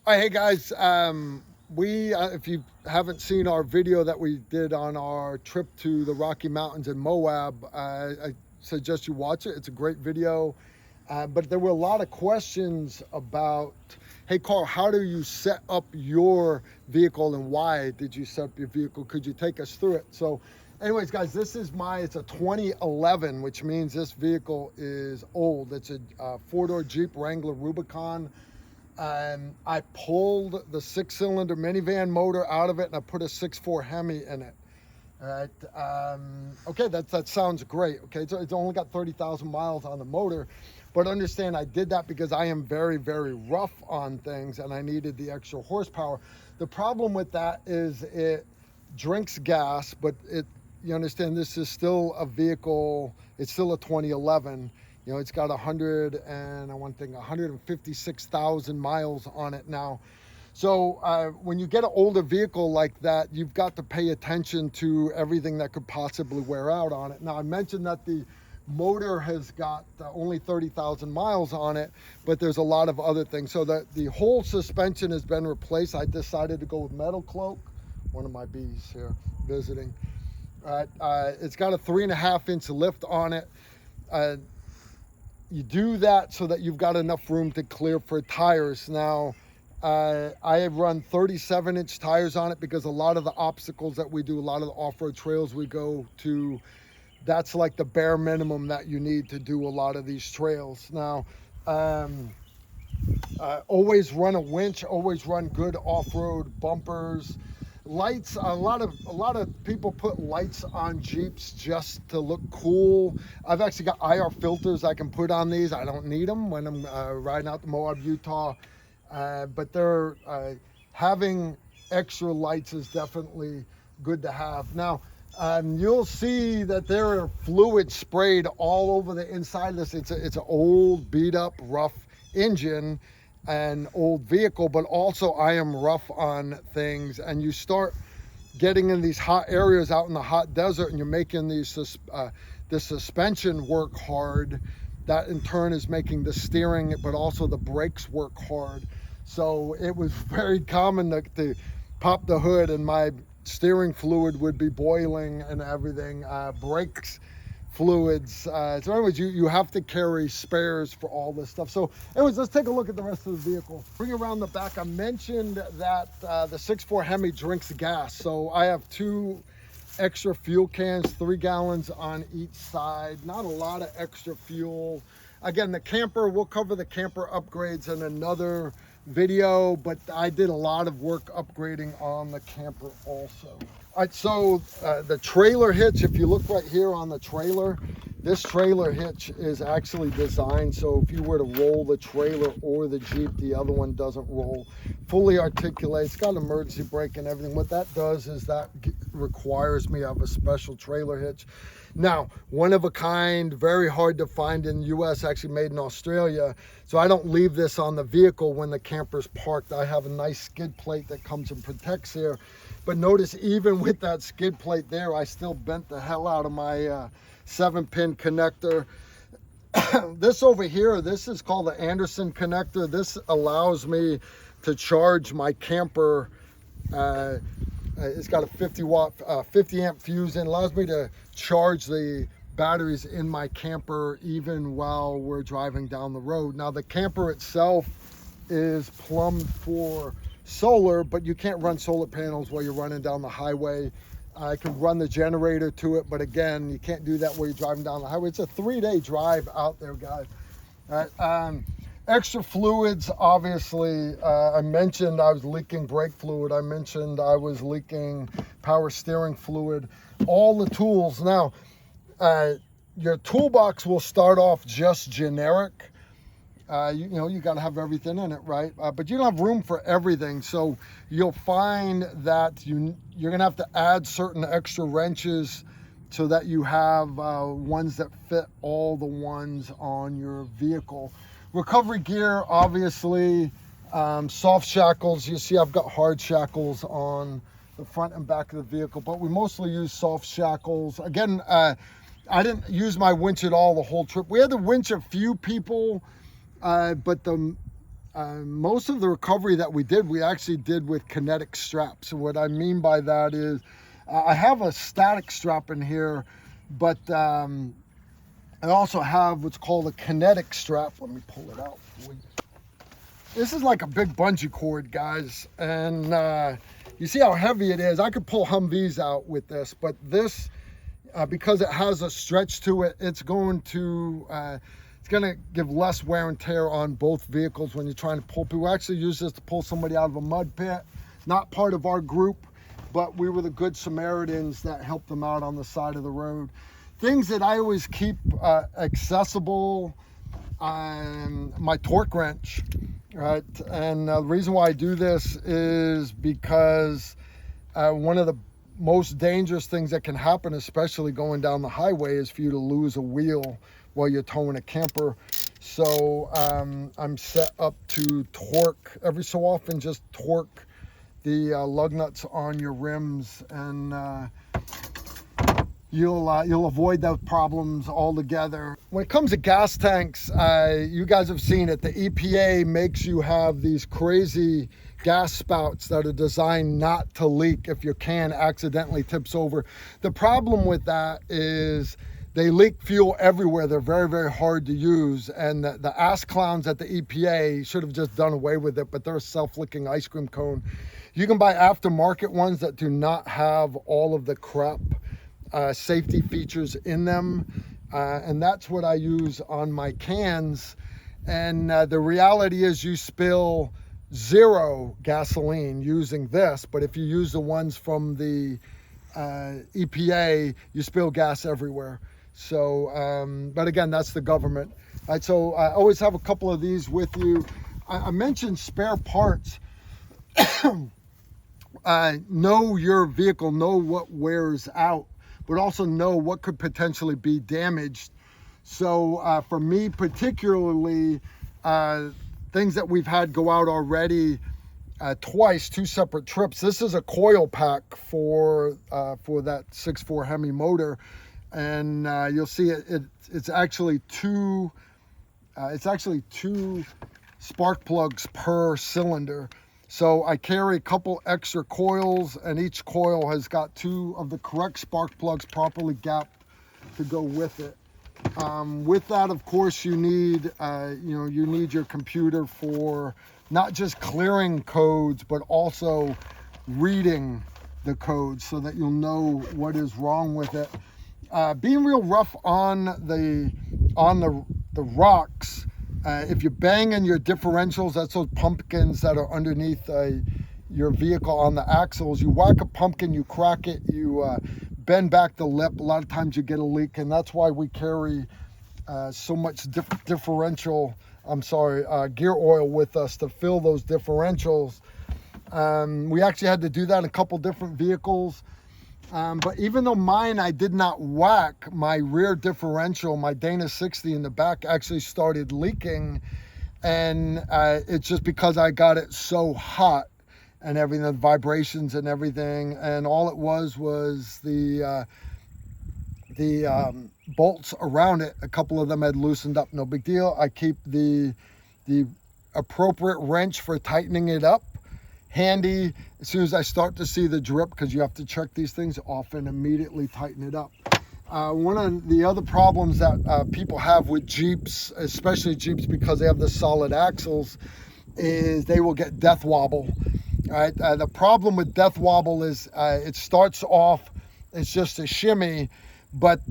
All right, hey guys, if you haven't seen our video that we did on our trip to the Rocky Mountains in Moab, I suggest you watch it. It's a great video. But there were a lot of questions about, hey Carl, how do you set up your vehicle and why did you set up your vehicle? Could you take us through it? So anyways, guys, it's a 2011, which means this vehicle is old. It's a four-door Jeep Wrangler Rubicon. I pulled the six-cylinder minivan motor out of it and I put a 6.4 Hemi in it. All right. Okay, that sounds great. Okay, so it's only got 30,000 miles on the motor, but understand I did that because I am very, very rough on things and I needed the extra horsepower. The problem with that is it drinks gas, but you understand this is still a vehicle. It's still a 2011. You know, it's got 156,000 miles on it now. So when you get an older vehicle like that, you've got to pay attention to everything that could possibly wear out on it. Now, I mentioned that the motor has got only 30,000 miles on it, but there's a lot of other things. So the whole suspension has been replaced. I decided to go with Metal Cloak, one of my bees here visiting. It's got a 3.5-inch lift on it. You do that so that you've got enough room to clear for tires. Now, I have run 37-inch tires on it because a lot of the obstacles that we do, a lot of the off-road trails we go to, that's like the bare minimum that you need to do a lot of these trails. Now, always run a winch, always run good off-road bumpers. Lights, a lot of people put lights on Jeeps just to look cool. I've actually got IR filters I can put on these. I don't need them when I'm riding out to Moab, Utah. But having extra lights is definitely good to have. Now, you'll see that there are fluids sprayed all over the inside of this. It's an old, beat up, rough engine, an old vehicle, but also I am rough on things, and you start getting in these hot areas out in the hot desert and you're making the suspension work hard. That in turn is making the steering but also the brakes work hard. So it was very common to pop the hood and my steering fluid would be boiling and everything. Brakes fluids. So anyways, you have to carry spares for all this stuff. So anyways, let's take a look at the rest of the vehicle. Bring around the back. I mentioned that the 6.4 Hemi drinks gas. So I have 2 extra fuel cans, 3 gallons on each side. Not a lot of extra fuel. Again, the camper, we'll cover the camper upgrades in another video, but I did a lot of work upgrading on the camper also. All right, so the trailer hitch, if you look right here on the trailer, this trailer hitch is actually designed so if you were to roll the trailer or the Jeep, the other one doesn't roll. Fully articulates, got emergency brake and everything. What that does is that requires me to have a special trailer hitch. Now, one of a kind, very hard to find in the US, actually made in Australia. So I don't leave this on the vehicle when the camper's parked. I have a nice skid plate that comes and protects here. But notice even with that skid plate there, I still bent the hell out of my 7-pin connector. This over here, this is called the Anderson connector. This allows me to charge my camper. It's got a 50 amp fuse and allows me to charge the batteries in my camper even while we're driving down the road. Now the camper itself is plumbed for solar, but you can't run solar panels while you're running down the highway. I can run the generator to it, but again, you can't do that while you're driving down the highway. It's a 3-day drive out there, guys. Extra fluids, obviously. I mentioned I was leaking brake fluid. I mentioned I was leaking power steering fluid. All the tools. Now, your toolbox will start off just generic. You got to have everything in it, right? But you don't have room for everything. So you'll find that you're going to have to add certain extra wrenches so that you have ones that fit all the ones on your vehicle. Recovery gear, obviously, soft shackles. You see I've got hard shackles on the front and back of the vehicle, but we mostly use soft shackles. Again, I didn't use my winch at all the whole trip. We had to winch a few people, but most of the recovery that we actually did with kinetic straps. And what I mean by that is I have a static strap in here, but I also have what's called a kinetic strap. Let me pull it out for you. This is like a big bungee cord, guys, and you see how heavy it is. I could pull Humvees out with this, but this, because it has a stretch to it, it's going to give less wear and tear on both vehicles when you're trying to pull people. We actually use this to pull somebody out of a mud pit. Not part of our group, but we were the good Samaritans that helped them out on the side of the road. Things that I always keep accessible, my torque wrench. Right, and the reason why I do this is because one of the most dangerous things that can happen, especially going down the highway, is for you to lose a wheel while you're towing a camper. So I'm set up to torque every so often, just torque the lug nuts on your rims, and you'll avoid those problems altogether. When it comes to gas tanks, you guys have seen it. The EPA makes you have these crazy gas spouts that are designed not to leak if your can accidentally tips over. The problem with that is they leak fuel everywhere. They're very, very hard to use. And the ass clowns at the EPA should have just done away with it, but they're a self-licking ice cream cone. You can buy aftermarket ones that do not have all of the crap safety features in them, and that's what I use on my cans. And the reality is you spill 0 gasoline using this, but if you use the ones from the EPA, you spill gas everywhere. So but again, that's the government. All right, so I always have a couple of these with you. I mentioned spare parts. Know your vehicle, know what wears out, but also know what could potentially be damaged. So for me particularly, things that we've had go out already twice, 2 separate trips. This is a coil pack for that 6.4 Hemi motor, and you'll see it's actually two spark plugs per cylinder. So I carry a couple extra coils, and each coil has got 2 of the correct spark plugs properly gapped to go with it. With that, of course, you need your computer for not just clearing codes, but also reading the codes so that you'll know what is wrong with it. Being real rough on the rocks. If you're banging your differentials, that's those pumpkins that are underneath your vehicle on the axles. You whack a pumpkin, you crack it, you bend back the lip. A lot of times you get a leak, and that's why we carry so much gear oil with us to fill those differentials. We actually had to do that in a couple different vehicles. But even though mine, I did not whack, my rear differential, my Dana 60 in the back actually started leaking. And it's just because I got it so hot and everything, the vibrations and everything. And all it was the bolts around it. A couple of them had loosened up, no big deal. I keep the appropriate wrench for tightening it up handy as soon as I start to see the drip, because you have to check these things off and immediately tighten it up. One of the other problems that people have with Jeeps, especially Jeeps because they have the solid axles, is they will get death wobble. All right, the problem with death wobble is it starts off, it's just a shimmy, but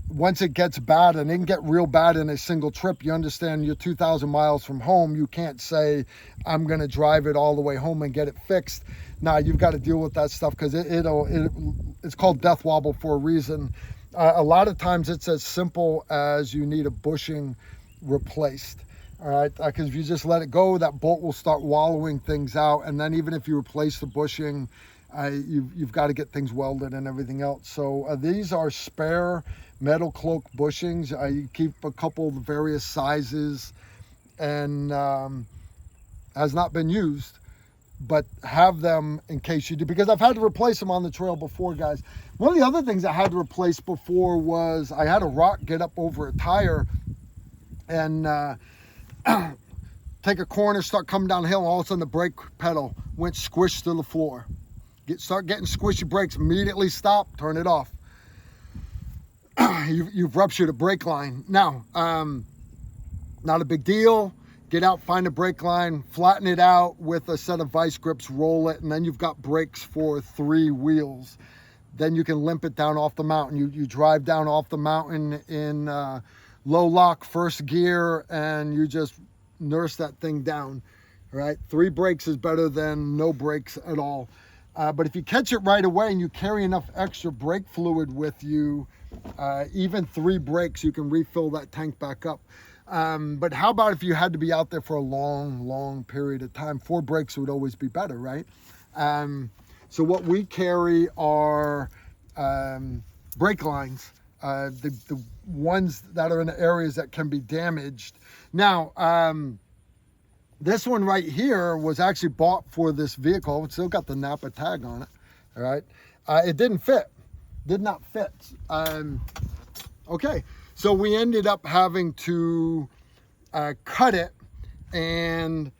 once it gets bad, and it can get real bad in a single trip, you understand you're 2,000 miles from home, you can't say, I'm going to drive it all the way home and get it fixed. Now, you've got to deal with that stuff because it's called death wobble for a reason. A lot of times it's as simple as you need a bushing replaced. All right, because if you just let it go, that bolt will start wallowing things out, and then even if you replace the bushing, you've got to get things welded and everything else. So these are spare metal cloak bushings. You keep a couple of various sizes, and has not been used, but have them in case you do, because I've had to replace them on the trail before, guys. One of the other things I had to replace before was I had a rock get up over a tire, and to take a corner, start coming downhill, and all of a sudden the brake pedal went squished to the floor. Start getting squishy brakes, immediately stop, turn it off. You've ruptured a brake line. Now, not a big deal. Get out, find a brake line, flatten it out with a set of vice grips, roll it, and then you've got brakes for 3 wheels. Then you can limp it down off the mountain. You drive down off the mountain in low lock, first gear, and you just nurse that thing down, right? 3 brakes is better than no brakes at all. But if you catch it right away and you carry enough extra brake fluid with you, even 3 brakes, you can refill that tank back up. But how about if you had to be out there for a long period of time? 4 brakes would always be better, right? So what we carry are brake lines, the ones that are in areas that can be damaged. Now, this one right here was actually bought for this vehicle. It's still got the Napa tag on it, all right? It didn't fit, did not fit. Okay, so we ended up having to cut it and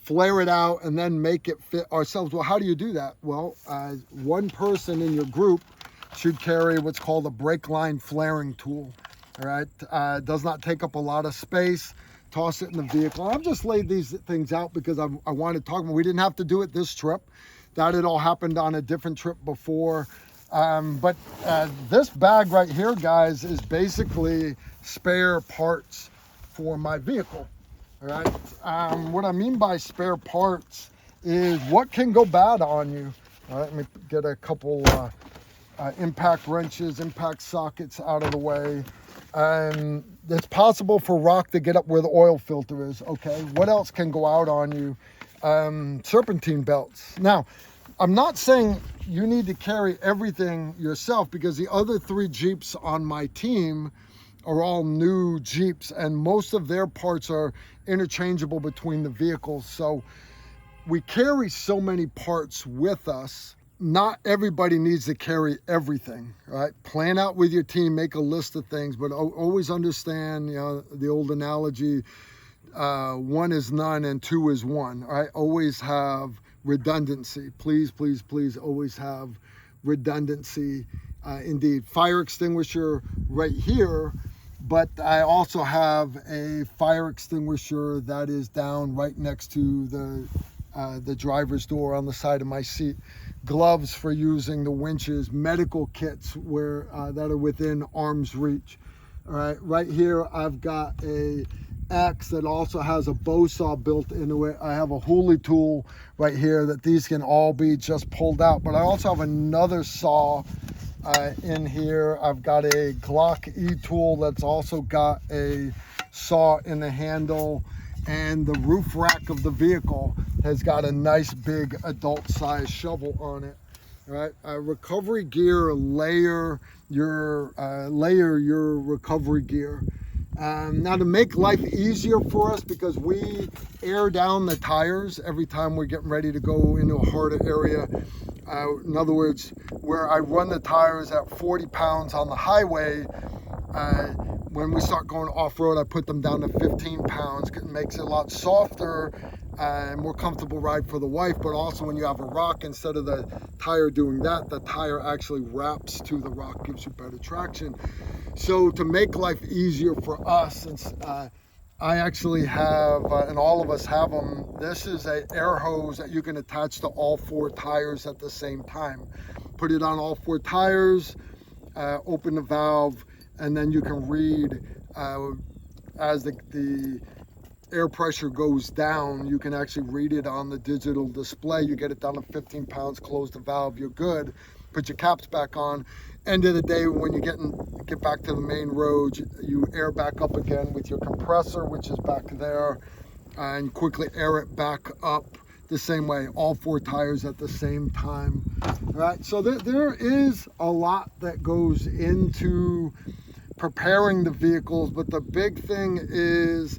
flare it out and then make it fit ourselves. Well, how do you do that? Well, one person in your group should carry what's called a brake line flaring tool, all right? It does not take up a lot of space. Toss it in the vehicle. I've just laid these things out because I wanted to talk about. We didn't have to do it this trip. That had all happened on a different trip before. But this bag right here, guys, is basically spare parts for my vehicle. All right. What I mean by spare parts is what can go bad on you. All right. Let me get a couple impact wrenches, impact sockets out of the way. It's possible for rock to get up where the oil filter is. Okay. What else can go out on you? Serpentine belts. Now, I'm not saying you need to carry everything yourself, because the other 3 Jeeps on my team are all new Jeeps and most of their parts are interchangeable between the vehicles. So we carry so many parts with us. Not everybody needs to carry everything, right? Plan out with your team, make a list of things, but always understand, you know, the old analogy, 1 is none and 2 is 1, all right? Always have redundancy. Please, please, please always have redundancy. Indeed, fire extinguisher right here, but I also have a fire extinguisher that is down right next to the driver's door on the side of my seat. Gloves for using the winches, medical kits where that are within arm's reach. All right, right here I've got a axe that also has a bow saw built into it. I have a hoolie tool right here that these can all be just pulled out, but I also have another saw in here. I've got a Glock E tool that's also got a saw in the handle, and the roof rack of the vehicle has got a nice big adult size shovel on it. All right, recovery gear, layer your recovery gear. Now, to make life easier for us, because we air down the tires every time we're getting ready to go into a harder area. In other words, where I run the tires at 40 pounds on the highway, when we start going off-road, I put them down to 15 pounds. It makes it a lot softer and more comfortable ride for the wife. But also when you have a rock, instead of the tire doing that, the tire actually wraps to the rock, gives you better traction. So to make life easier for us, since I actually have, and all of us have them, this is an air hose that you can attach to all 4 tires at the same time. Put it on all 4 tires, open the valve, and then you can read as the air pressure goes down. You can actually read it on the digital display. You get it down to 15 pounds, close the valve, you're good. Put your caps back on. End of the day, when you get back to the main road, you air back up again with your compressor, which is back there, and quickly air it back up the same way, all 4 tires at the same time. All right, so there is a lot that goes into preparing the vehicles, but the big thing is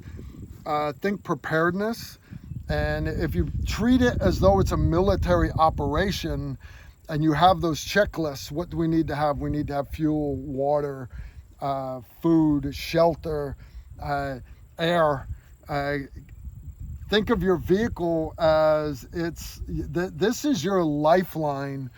think preparedness. And if you treat it as though it's a military operation and you have those checklists, what do we need to have? We need to have fuel, water, food, shelter, air, think of your vehicle as this is your lifeline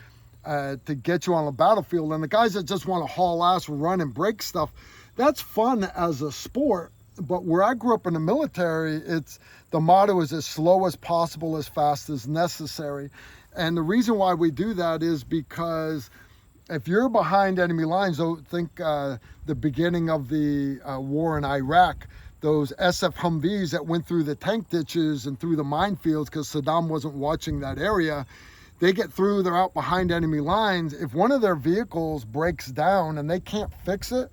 to get you on the battlefield. And the guys that just want to haul ass, run and break stuff, that's fun as a sport. But where I grew up in the military, the motto is as slow as possible, as fast as necessary. And the reason why we do that is because if you're behind enemy lines, think the beginning of the war in Iraq, those SF Humvees that went through the tank ditches and through the minefields because Saddam wasn't watching that area, they get through, they're out behind enemy lines. If one of their vehicles breaks down and they can't fix it,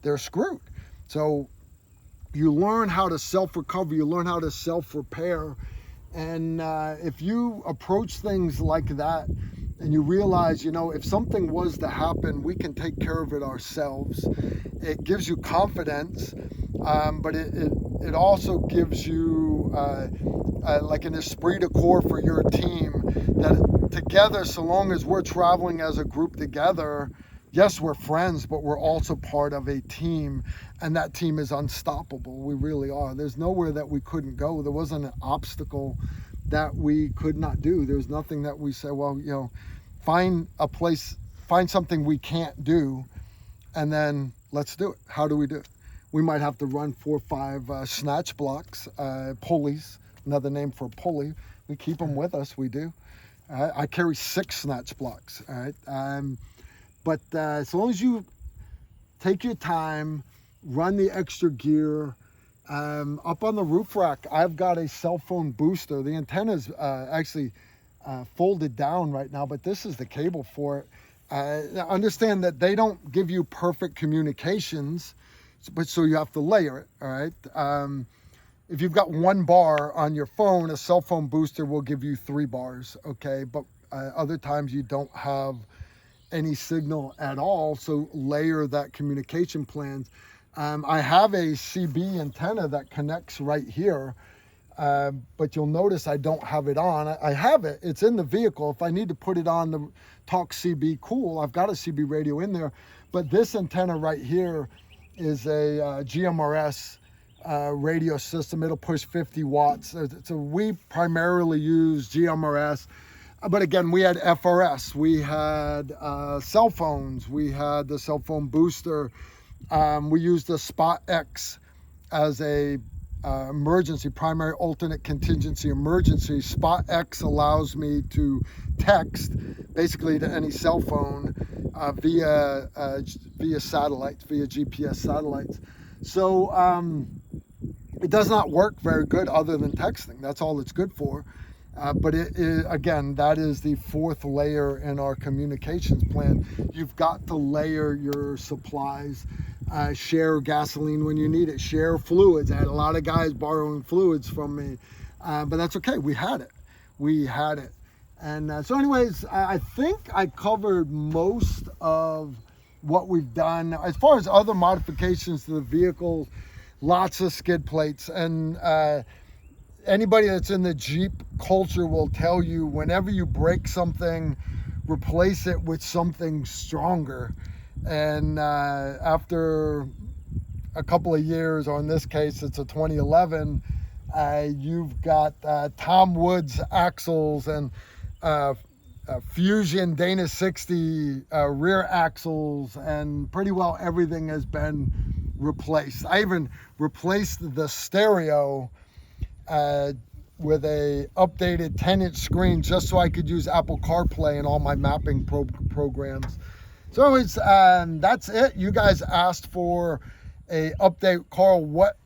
they're screwed. So you learn how to self-recover, you learn how to self-repair. And if you approach things like that and you realize, if something was to happen, we can take care of it ourselves. It gives you confidence, but it also gives you like an esprit de corps for your team, that together, so long as we're traveling as a group together, yes, we're friends, but we're also part of a team, and that team is unstoppable. We really are. There's nowhere that we couldn't go. There wasn't an obstacle that we could not do. There's nothing that we say, well, find a place, find something we can't do, and then let's do it. How do we do it? We might have to run 4 or 5 snatch blocks, pulleys, another name for pulley. We keep them with us, we do. I carry 6 snatch blocks, all right? But as long as you take your time, run the extra gear, up on the roof rack, I've got a cell phone booster. The antenna's actually folded down right now, but this is the cable for it. Understand that they don't give you perfect communications, but so you have to layer it, all right? If you've got 1 bar on your phone, a cell phone booster will give you 3 bars, okay? But other times you don't have any signal at all, so layer that communication plans. I have a CB antenna that connects right here, but you'll notice I don't have it on. I have it, it's in the vehicle. If I need to put it on the talk CB, cool, I've got a CB radio in there. But this antenna right here is a GMRS radio system. It'll push 50 watts. So we primarily use GMRS. But again, we had FRS, we had cell phones, we had the cell phone booster. We used the Spot X as a emergency, primary, alternate, contingency, emergency. Spot X allows me to text basically to any cell phone via satellites, via GPS satellites. So it does not work very good other than texting. That's all it's good for. But again, that is the 4th layer in our communications plan. You've got to layer your supplies, share gasoline when you need it, share fluids. I had a lot of guys borrowing fluids from me, but that's okay. We had it. And so anyways, I think I covered most of what we've done. As far as other modifications to the vehicles, lots of skid plates. And anybody that's in the Jeep culture will tell you, whenever you break something, replace it with something stronger. And after a couple of years, or in this case, it's a 2011, you've got Tom Woods axles and Fusion Dana 60 rear axles, and pretty well everything has been replaced. I even replaced the stereo with a updated 10-inch screen just so I could use Apple CarPlay in all my mapping programs. So anyways, that's it. You guys asked for a update. Carl, what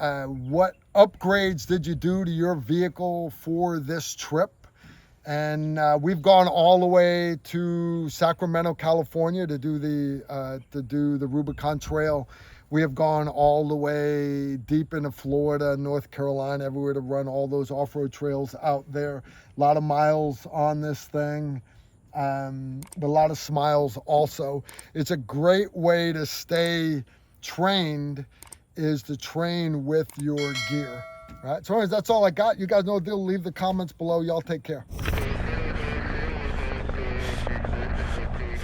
upgrades did you do to your vehicle for this trip? And we've gone all the way to Sacramento, California to do the Rubicon Trail. We have gone all the way deep into Florida, North Carolina, everywhere to run all those off-road trails out there. A lot of miles on this thing, but a lot of smiles also. It's a great way to stay trained, is to train with your gear. All right, so anyways, that's all I got. You guys know the deal. Leave the comments below. Y'all take care.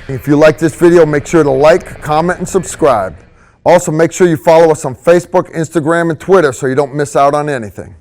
If you like this video, make sure to like, comment, and subscribe. Also, make sure you follow us on Facebook, Instagram, and Twitter so you don't miss out on anything.